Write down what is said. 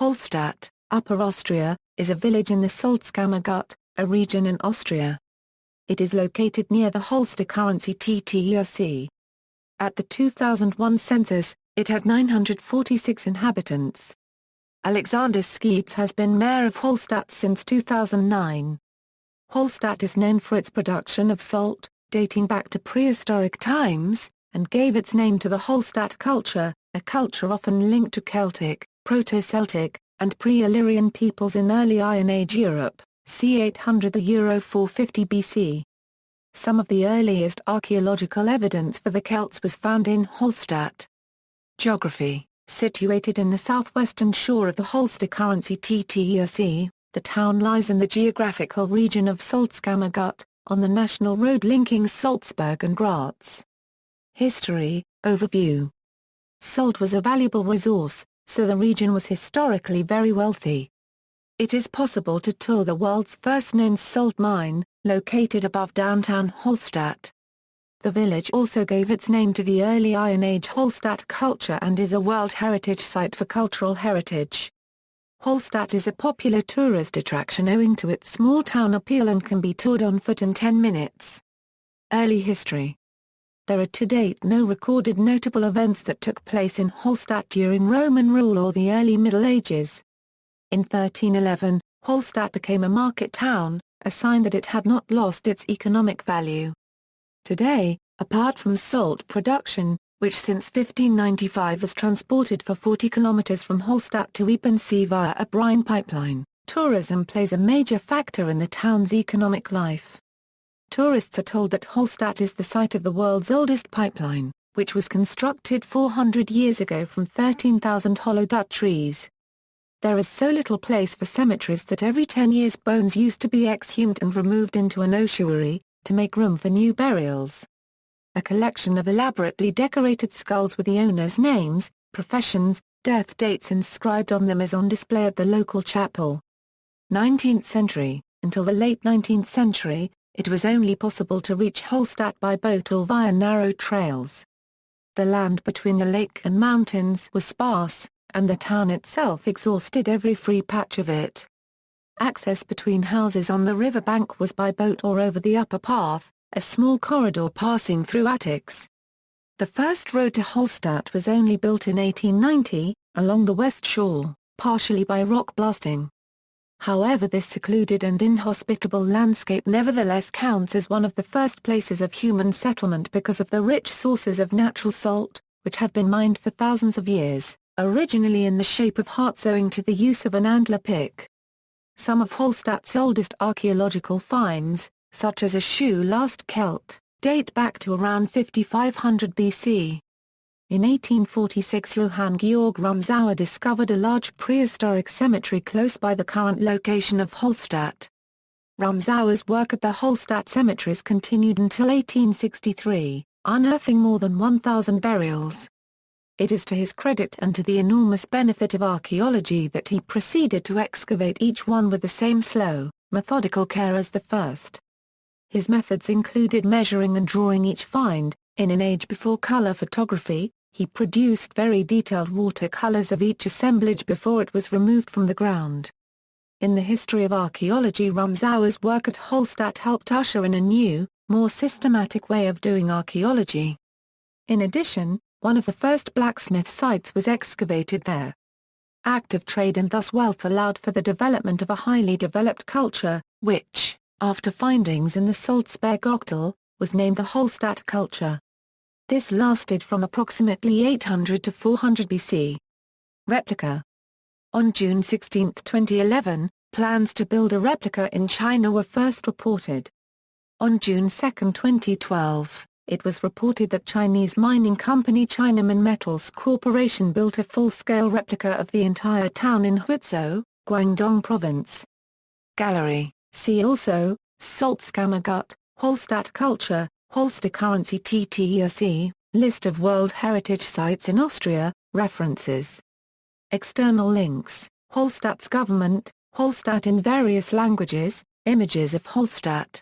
Hallstatt, Upper Austria, is a village in the Salzkammergut, a region in Austria. It is located near the Hallstatt See. At the 2001 census, it had 946 inhabitants. Alexander Scheutz has been mayor of Hallstatt since 2009. Hallstatt is known for its production of salt, dating back to prehistoric times, and gave its name to the Hallstatt culture, a culture often linked to Celtic, Proto-Celtic, and pre-Illyrian peoples in early Iron Age Europe, c. 800 to 450 BC. Some of the earliest archaeological evidence for the Celts was found in Hallstatt. Geography: situated in the southwestern shore of the Hallstatt Sea, the town lies in the geographical region of Salzkammergut, on the national road linking Salzburg and Graz. History overview. Salt was a valuable resource, so the region was historically very wealthy. It is possible to tour the world's first known salt mine, located above downtown Hallstatt. The village also gave its name to the early Iron Age Hallstatt culture and is a World Heritage Site for cultural heritage. Hallstatt is a popular tourist attraction owing to its small town appeal and can be toured on foot in 10 minutes. Early history. There are to date no recorded notable events that took place in Hallstatt during Roman rule or the early Middle Ages. In 1311, Hallstatt became a market town, a sign that it had not lost its economic value. Today, apart from salt production, which since 1595 was transported for 40 kilometers from Hallstatt to Ypensee via a brine pipeline, tourism plays a major factor in the town's economic life. Tourists are told that Hallstatt is the site of the world's oldest pipeline, which was constructed 400 years ago from 13,000 hollowed-out trees. There is so little place for cemeteries that every 10 years bones used to be exhumed and removed into an ossuary, to make room for new burials. A collection of elaborately decorated skulls with the owners' names, professions, death dates inscribed on them is on display at the local chapel. 19th century. Until the late 19th century, it was only possible to reach Hallstatt by boat or via narrow trails. The land between the lake and mountains was sparse, and the town itself exhausted every free patch of it. Access between houses on the riverbank was by boat or over the upper path, a small corridor passing through attics. The first road to Hallstatt was only built in 1890, along the west shore, partially by rock blasting. However, this secluded and inhospitable landscape nevertheless counts as one of the first places of human settlement because of the rich sources of natural salt, which have been mined for thousands of years, originally in the shape of hearts owing to the use of an antler pick. Some of Hallstatt's oldest archaeological finds, such as a shoe-last Celt, date back to around 5500 BC. In 1846 Johann Georg Rumsauer discovered a large prehistoric cemetery close by the current location of Hallstatt. Rumsauer's work at the Hallstatt cemeteries continued until 1863, unearthing more than 1,000 burials. It is to his credit and to the enormous benefit of archaeology that he proceeded to excavate each one with the same slow, methodical care as the first. His methods included measuring and drawing each find. In an age before color photography, he produced very detailed watercolors of each assemblage before it was removed from the ground. In the history of archaeology, Rumsauer's work at Hallstatt helped usher in a new, more systematic way of doing archaeology. In addition, one of the first blacksmith sites was excavated there. Active trade and thus wealth allowed for the development of a highly developed culture, which, after findings in the Salzkammergut, was named the Hallstatt culture. This lasted from approximately 800 to 400 BC. Replica. On June 16, 2011, plans to build a replica in China were first reported. On June 2, 2012, it was reported that Chinese mining company Chinaman Metals Corporation built a full-scale replica of the entire town in Huizhou, Guangdong Province. Gallery. See also, Salzkammergut, Hallstatt culture, Hallstatt See, List of World Heritage Sites in Austria, references. External links, Hallstatt's government, Hallstatt in various languages, images of Hallstatt.